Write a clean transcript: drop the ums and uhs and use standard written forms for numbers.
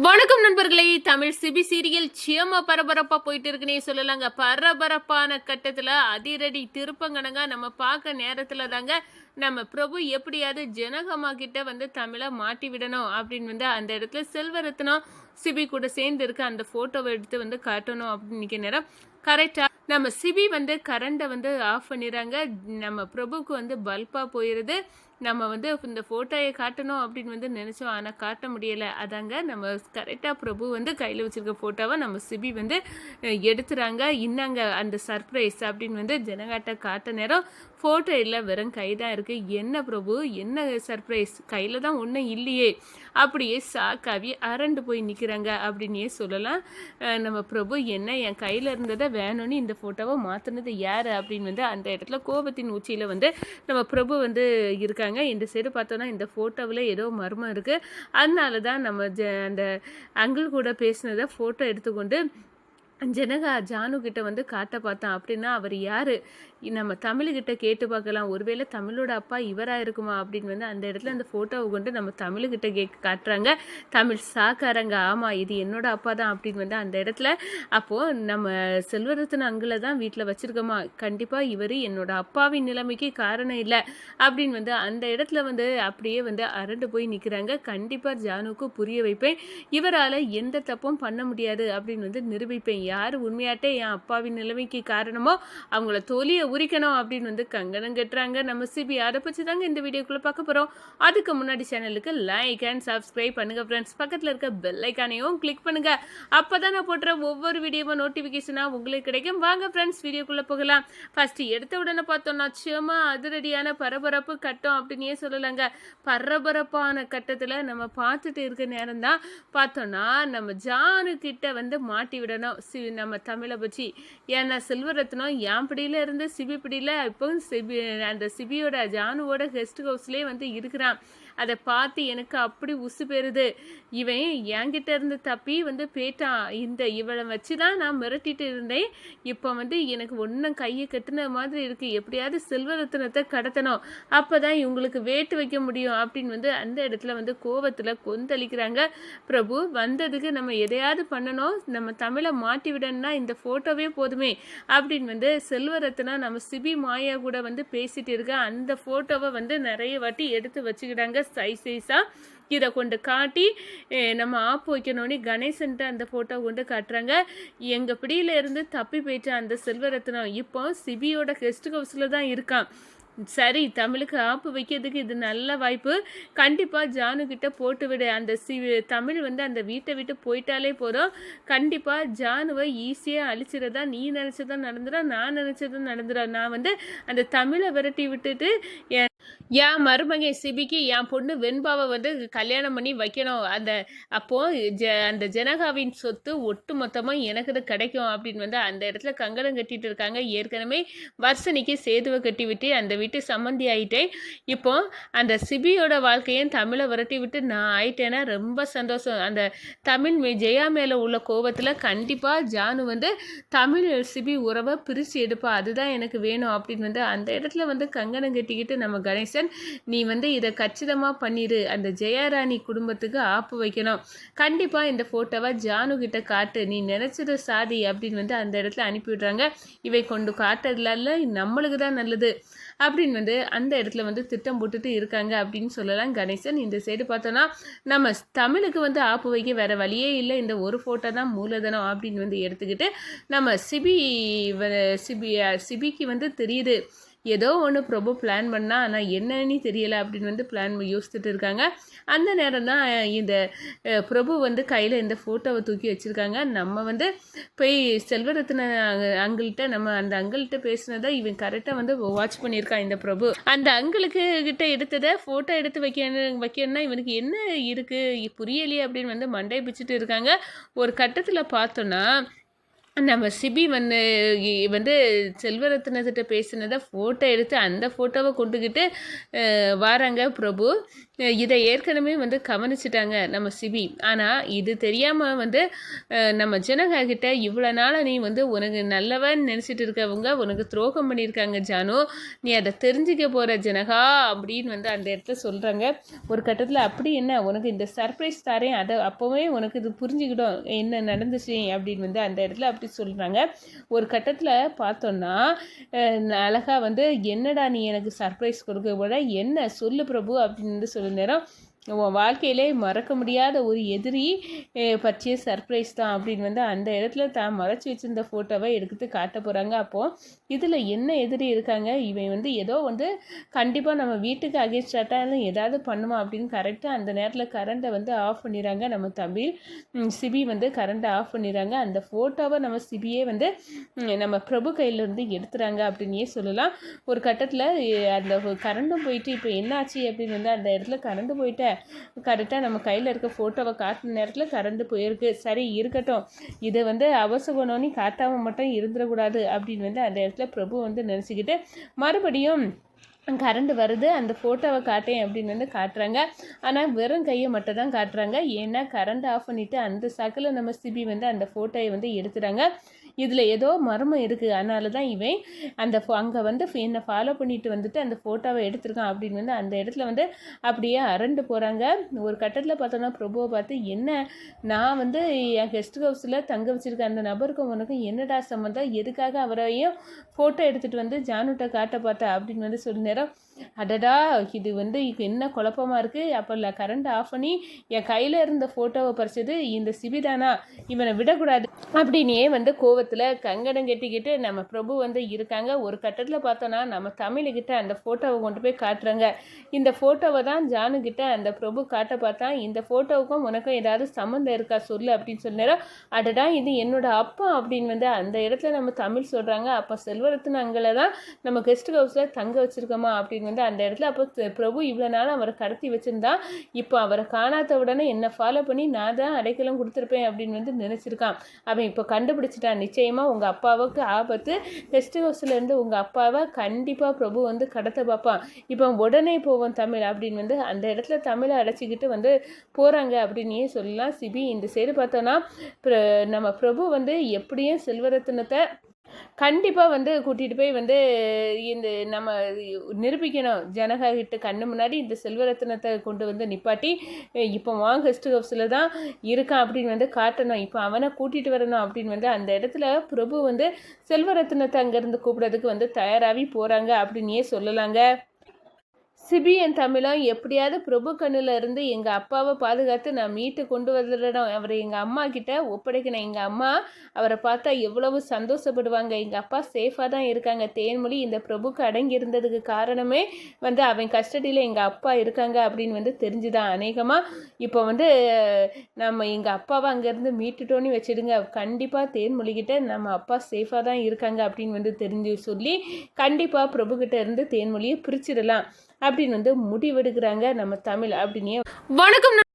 வணக்கம் நண்பர்களே. Tamil CP serial Shyama பரபரப்பா போயிட்டு இருக்குன்னே சொல்லலாங்க. பரபரப்பான கட்டத்துல அதிரடி திருப்பங்கனங்க நம்ம பார்க்க நேரத்துல தாங்க நம்ம பிரபு எப்படியாவது ஜனகம்மா கிட்ட தமிழை மாட்டி விடணும் அப்படின்னு அந்த இடத்துல செல்வரத்னம் சிபி கூட சேர்ந்து இருக்க அந்த போட்டோவை எடுத்து காட்டணும் அப்படின்னு நேரம் கரெக்டா நம்ம சிபி கரண்டை ஆஃப் பண்ணிடுறாங்க. நம்ம பிரபுக்கு பல்பா போயிடுது. நம்ம இந்த ஃபோட்டோயை காட்டணும் அப்படின்னு நினச்சோம், ஆனால் காட்ட முடியலை. அதாங்க நம்ம கரெக்டாக பிரபு கையில் வச்சுருக்க ஃபோட்டோவை நம்ம சிபி எடுத்துறாங்க. இன்னாங்க அந்த சர்ப்ரைஸ் அப்படின்னு ஜனகாட்ட காட்ட நேரம் ஃபோட்டோ இல்லை, வெறும் கை தான் இருக்குது. என்ன பிரபு, என்ன சர்ப்ரைஸ், கையில் தான் ஒன்றும் இல்லையே. அப்படியே சாக்காவி அரண்டு போய் நிற்கிறாங்க அப்படின்னே சொல்லலாம். நம்ம பிரபு என்ன என் கையில் இருந்ததை வேணும்னு இந்த ஃபோட்டோவை மாற்றினது யார் அப்படின்னு அந்த இடத்துல கோபத்தின் உச்சியில் நம்ம பிரபு இருக்காங்க. இந்த சைடு பார்த்தோன்னா இந்த ஃபோட்டோவில் ஏதோ மர்மம் இருக்குது. அதனால தான் நம்ம அந்த அங்கிள் கூட பேசினதை ஃபோட்டோ எடுத்துக்கொண்டு ஜனகா ஜானு கிட்ட காட்ட பார்த்தான். அப்படின்னா அவர் யாரு, நம்ம தமிழ்கிட்ட கேட்டு பார்க்கலாம். ஒருவேளை தமிழோட அப்பா இவராக இருக்குமா அப்படின்னு அந்த இடத்துல அந்த ஃபோட்டோவை கொண்டு நம்ம தமிழ்கிட்ட காட்டுறாங்க. தமிழ் சாக்காரங்க, ஆமாம் இது என்னோட அப்பா தான் அப்படின்னு அந்த இடத்துல அப்போது நம்ம செல்வரத்ன அங்கிளை தான் வீட்டில் வச்சுருக்கோமா, கண்டிப்பாக இவர் என்னோட அப்பாவின் நிலைமைக்கு காரணம் இல்லை அப்படின்னு அந்த இடத்துல அப்படியே அரண்டு போய் நிற்கிறாங்க. கண்டிப்பாக ஜானுக்கு புரிய வைப்பேன், இவரால் எந்த தப்பும் பண்ண முடியாது அப்படின்னு நிரூபிப்பேன். யார் உண்மையாட்டே என் அப்பாவின் நிலைமைக்கு காரணமோ அவங்கள தோலியை உரிக்கணும் அப்படின்னு கங்கணம் கட்டுறாங்க நம்ம சிபி. அதை பற்றி தாங்க இந்த வீடியோக்குள்ளே பார்க்க போகிறோம். அதுக்கு முன்னாடி சேனலுக்கு லைக் அண்ட் சப்ஸ்கிரைப் பண்ணுங்க ஃப்ரெண்ட்ஸ். பக்கத்தில் இருக்க பெல் ஐக்கானையும் கிளிக் பண்ணுங்க. அப்போ தான் நான் போடுற ஒவ்வொரு வீடியோவும் நோட்டிஃபிகேஷனாக உங்களுக்கு கிடைக்கும். வாங்க ஃப்ரெண்ட்ஸ் வீடியோக்குள்ளே போகலாம். ஃபஸ்ட்டு எடுத்த உடனே பார்த்தோம்னா சும்மா அதிரடியான பரபரப்பு கட்டம் அப்படின்னே சொல்லலாங்க. பரபரப்பான கட்டத்தில் நம்ம பார்த்துட்டு இருக்க நேரம் தான் பார்த்தோன்னா நம்ம ஜானு கிட்ட மாட்டி விடணும் நம்ம தமிழை பற்றி. ஏன்னா செல்வரத்னம் என் பிடியில இருந்து சிபி பிடியில இப்போ அந்த சிபியோட ஜானுவோட கெஸ்ட் ஹவுஸ்லேயே இருக்கிறான். அதை பார்த்து எனக்கு அப்படி உசு பெறுது. இவன் என்கிட்ட இருந்து தப்பி போயிட்டான். இவளை வச்சு தான் நான் மிரட்டிட்டு இருந்தேன். இப்போ எனக்கு ஒன்றும் கையை கட்டுன மாதிரி இருக்குது. எப்படியாவது செல்வரத்னத்தை கடத்தணும், அப்போ தான் இவங்களுக்கு வேட்டு வைக்க முடியும் அப்படின்னு அந்த இடத்துல கோவத்தில் கொந்தளிக்கிறாங்க. பிரபு வந்ததுக்கு நம்ம எதையாவது பண்ணணும், நம்ம தமிழை மாட்டி விடணும்னா இந்த ஃபோட்டோவே போதுமே அப்படின்னு செல்வரத்னா நம்ம சிபி மாயா கூட பேசிட்டு இருக்க அந்த ஃபோட்டோவை நிறைய வாட்டி எடுத்து வச்சுக்கிட்டாங்க சைஸா. இதை கொண்டு காட்டி நம்ம ஆப்பு வைக்கணும்னு கணேசன்ட்டு அந்த ஃபோட்டோ கொண்டு காட்டுறாங்க. எங்கள் பிடியில இருந்து தப்பி போயிட்ட அந்த செல்வரத்னம் இப்போ சிபியோட கெஸ்ட் ஹவுஸில் தான் இருக்கான். சரி, தமிழுக்கு ஆப்பு வைக்கிறதுக்கு இது நல்ல வாய்ப்பு. கண்டிப்பாக ஜானு கிட்ட போட்டு விடு. அந்த தமிழ் அந்த வீட்டை விட்டு போயிட்டாலே போதும். கண்டிப்பாக ஜானுவை ஈஸியாக அழிச்சிடறதா நீ நினச்சதான் நடந்துடா, நான் நினச்சதும் நடந்துடா. நான் அந்த தமிழை விரட்டி விட்டுட்டு என் மருமகை சிபிக்கு என் பொண்ணு வெண்பாவை கல்யாணம் பண்ணி வைக்கணும். அப்போ அந்த ஜனகாவின் சொத்து ஒட்டு மொத்தமாக எனக்கு கிடைக்கும் அப்படின்னு அந்த இடத்துல கங்கணம் கட்டிட்டு இருக்காங்க. ஏற்கனவே வர்ஷனிக்கு சேதுவை கட்டி விட்டு அந்த வீட்டு சம்மந்தி ஆகிட்டேன். இப்போ அந்த சிபியோட வாழ்க்கையும் தமிழை விரட்டி விட்டு நான் ஆயிட்டேன்னா ரொம்ப சந்தோஷம். அந்த தமிழ் ஜெயா மேலே உள்ள கோபத்தில் கண்டிப்பாக ஜானு தமிழ் சிபி உறவை பிரித்து எடுப்பா. அதுதான் எனக்கு வேணும் அப்படின்னு அந்த இடத்துல கங்கணம் கட்டிக்கிட்டு நம்ம கணேசன், நீ இதை கச்சிதமாக பண்ணிடு, அந்த ஜெயராணி குடும்பத்துக்கு ஆப்பு வைக்கணும், கண்டிப்பாக இந்த ஃபோட்டோவை ஜானு கிட்ட காட்டு, நீ நினச்சது சாதி அப்படின்னு அந்த இடத்துல அனுப்பிவிடுறாங்க. இவை கொண்டு காட்டுறதுல நம்மளுக்கு தான் நல்லது அப்படின்னு அந்த இடத்துல திட்டம் போட்டுட்டு இருக்காங்க அப்படின்னு சொல்லலாம் கணேசன். இந்த சைடு பார்த்தோன்னா நம்ம தமிழுக்கு ஆப்பு வைக்க வேறு வழியே இல்லை, இந்த ஒரு ஃபோட்டோ தான் மூலதனம் அப்படின்னு எடுத்துக்கிட்டு நம்ம சிபிக்கு தெரியுது ஏதோ ஒன்று பிரபு பிளான் பண்ணால், ஆனால் என்னன்னு தெரியலை அப்படின்னு பிளான் யோசிச்சுட்டு இருக்காங்க. அந்த நேரம் தான் இந்த பிரபு கையில் இந்த ஃபோட்டோவை தூக்கி வச்சுருக்காங்க. நம்ம போய் செல்வரத்ன அங்கிள்கிட்ட நம்ம அந்த அங்கிள்கிட்ட பேசினதை இவன் கரெக்டாக வாட்ச் பண்ணியிருக்கான் இந்த பிரபு. அந்த அங்கிளுக்கு கிட்ட எடுத்ததை ஃபோட்டோ எடுத்து வைக்கணும்னா இவனுக்கு என்ன இருக்குது புரியலையே அப்படின்னு மண்டை பிச்சுட்டு இருக்காங்க. ஒரு கட்டத்தில் பார்த்தோன்னா நம்ம சிபி செல்வரத்னத்திட்ட பேசினதை ஃபோட்டோ எடுத்து அந்த ஃபோட்டோவை கொண்டுக்கிட்டு வராங்க பிரபு. இதை ஏற்கனவே வந்து கவனிச்சிட்டாங்க நம்ம சிபி. ஆனால் இது தெரியாமல் வந்து நம்ம ஜனகா கிட்ட இவ்வளோ நாளாக நீ வந்து உனக்கு நல்லவன் நினச்சிட்டு இருக்கவங்க உனக்கு துரோகம் பண்ணியிருக்காங்க ஜானு, நீ அதை தெரிஞ்சுக்க போகிற ஜனகா அப்படின்னு வந்து அந்த இடத்துல சொல்கிறாங்க. ஒரு கட்டத்தில் அப்படி என்ன உனக்கு இந்த சர்ப்ரைஸ் தாரேன், அதை அப்போவே உனக்கு இது புரிஞ்சுக்கிடும் என்ன நடந்துச்சு அப்படின்னு வந்து அந்த இடத்துல அப்படி சொல்கிறாங்க. ஒரு கட்டத்தில் பார்த்தோன்னா அழகா வந்து என்னடா நீ எனக்கு சர்ப்ரைஸ் கொடுக்க போட என்ன சொல்லு பிரபு அப்படின்னு வந்து சொல்ல நேரம் உன் வாழ்க்கையிலே மறக்க முடியாத ஒரு எதிரி பற்றிய சர்ப்ரைஸ் தான் அப்படின்னு வந்து அந்த இடத்துல தான் மறைச்சி வச்சிருந்த ஃபோட்டோவை எடுத்து காட்ட போகிறாங்க. அப்போது இதில் என்ன எதிரி இருக்காங்க, இவன் வந்து ஏதோ வந்து கண்டிப்பாக நம்ம வீட்டுக்கு அகேன்ஸ்டாக ஏதாவது பண்ணுமா அப்படின்னு கரெக்டாக அந்த நேரத்தில் கரண்ட்டை வந்து ஆஃப் பண்ணிடுறாங்க. நம்ம தமிழ் சிபி வந்து கரண்ட்டை ஆஃப் பண்ணிடுறாங்க. அந்த ஃபோட்டோவை நம்ம சிபியே வந்து நம்ம பிரபு கையிலேருந்து எடுத்துகிறாங்க அப்படின்னே சொல்லலாம். ஒரு கட்டத்தில் அந்த கரண்ட்டும் போயிட்டு இப்போ என்னாச்சு அப்படின்னு வந்து அந்த இடத்துல கரண்ட்டு போயிட்டேன் கரெக்டாக நம்ம கையில் இருக்க ஃபோட்டோவை காட்டின நேரத்தில் கரண்ட் போயிருக்கு. சரி இருக்கட்டும், இதை வந்து அவசகுணம்னு காட்டாமல் மட்டும் இருந்துடக்கூடாது அப்படின்னு வந்து அந்த இடத்துல பிரபு வந்து நினச்சிக்கிட்டு மறுபடியும் கரண்ட் வருது அந்த ஃபோட்டோவை காட்டேன் அப்படின்னு வந்து காட்டுறாங்க. ஆனால் வெறும் கையை மட்டும் தான் காட்டுறாங்க. ஏன்னா கரண்ட் ஆஃப் பண்ணிவிட்டு அந்த சாக்கில் நம்ம சிபி வந்து அந்த ஃபோட்டோவை வந்து எடுத்துகிறாங்க. இதில் ஏதோ மர்மம் இருக்குது, அதனால தான் இவன் அந்த அங்கே வந்து என்னை ஃபாலோ பண்ணிட்டு வந்துட்டு அந்த ஃபோட்டோவை எடுத்திருக்கான் அப்படின்னு வந்து அந்த இடத்துல வந்து அப்படியே அரண்டு போகிறாங்க. ஒரு கட்டத்தில் பார்த்தோன்னா பிரபுவை பார்த்து என்ன நான் வந்து என் கெஸ்ட் ஹவுஸில் தங்க வச்சுருக்க அந்த நபருக்கும் உனக்கும் என்னடா சம்மந்தம், எதுக்காக அவரையும் ஃபோட்டோ எடுத்துகிட்டு வந்து ஜானுட்ட காட்ட பார்த்தா அப்படின்னு வந்து சொல்ல நேரம் அடடா இது வந்து என்ன குழப்பமாக இருக்குது, அப்போ கரண்ட் ஆஃப் பண்ணி என் கையில் இருந்த ஃபோட்டோவை பறிச்சது இந்த சிபிதானா, இவனை விடக்கூடாது அப்படின்னே வந்து கோவத்தில் கங்கடம் கட்டிக்கிட்டு நம்ம பிரபு வந்து இருக்காங்க. ஒரு கட்டத்தில் பார்த்தோன்னா நம்ம தமிழ்கிட்ட அந்த ஃபோட்டோவை கொண்டு போய் காட்டுறாங்க. இந்த ஃபோட்டோவை தான் ஜானுக்கிட்ட அந்த பிரபு காட்ட பார்த்தா இந்த ஃபோட்டோவுக்கும் உனக்கும் ஏதாவது சம்மந்தம் இருக்கா சொல்லு அப்படின்னு சொன்னாரோ. அடடா இது என்னோட அப்பா அப்படின்னு வந்து அந்த இடத்துல நம்ம தமிழ் சொல்கிறாங்க. அப்போ செல்வரத்தின் அங்கே தான் நம்ம கெஸ்ட் ஹவுஸில் தங்க வச்சுருக்கோமா அப்படின்னு வந்து அந்த இடத்துல அப்போ பிரபு இவ்வளோ நாள் அவரை கடத்தி வச்சுருந்தா இப்போ அவரை காணாத உடனே என்னை ஃபாலோ பண்ணி நான் தான் அடைக்கலம் கொடுத்துருப்பேன் அப்படின்னு வந்து நினச்சிருக்கான். அவன் இப்போ கண்டுபிடிச்சிட்டான். நிச்சயமாக உங்கள் அப்பாவுக்கு ஆபத்து, கெஸ்ட் ஹவுஸ்லேருந்து உங்கள் அப்பாவை கண்டிப்பாக பிரபு வந்து கடத்த பார்ப்பான். இப்போ உடனே போவோம் தமிழ் அப்படின்னு வந்து அந்த இடத்துல தமிழை அடைச்சிக்கிட்டு வந்து போகிறாங்க அப்படின்னே சொல்லலாம். சிபி இந்த சைடு பார்த்தோன்னா நம்ம பிரபு வந்து எப்படியும் செல்வரத்தினத்தை கண்டிப்பாக வந்து கூட்டிகிட்டு போய் வந்து இந்த நம்ம நிரூபிக்கணும். ஜனகா கிட்ட கண்ணு முன்னாடி இந்த செல்வரத்தினத்தை கொண்டு வந்து நிப்பாட்டி இப்போ வாங்க கெஸ்ட் ஹவுஸில் தான் இருக்கான் அப்படின்னு வந்து காட்டணும். இப்போ அவனை கூட்டிகிட்டு வரணும் அப்படின்னு வந்து அந்த இடத்துல பிரபு வந்து செல்வரத்தினத்தை அங்கேருந்து கூப்பிட்றதுக்கு வந்து தயாராகி போகிறாங்க அப்படின்னே சொல்லலாங்க. சிபி என் தமிழும் எப்படியாவது பிரபு கண்ணில் இருந்து எங்கள் அப்பாவை பாதுகாத்து நான் மீட்டு கொண்டு வந்துடணும், அவரை எங்கள் அம்மா கிட்ட ஒப்படைக்கணும். எங்கள் அம்மா அவரை பார்த்தா எவ்வளவு சந்தோஷப்படுவாங்க. எங்கள் அப்பா சேஃபாக தான் இருக்காங்க. தேன்மொழி இந்த பிரபுக்கு அடங்கி இருந்ததுக்கு காரணமே வந்து அவன் கஸ்டடியில் எங்கள் அப்பா இருக்காங்க அப்படின்னு வந்து தெரிஞ்சுதான். அநேகமாக இப்போ வந்து நம்ம எங்கள் அப்பாவை அங்கேருந்து மீட்டுட்டோன்னு வச்சுடுங்க, கண்டிப்பாக தேன்மொழிகிட்ட நம்ம அப்பா சேஃபாக தான் இருக்காங்க அப்படின்னு வந்து தெரிஞ்சு சொல்லி கண்டிப்பாக பிரபுக்கிட்ட இருந்து தேன்மொழியை பிரிச்சிடலாம் அப்படின்னு வந்து முடிவெடுக்கிறாங்க நம்ம தமிழ் அப்படின்னே. வணக்கம்.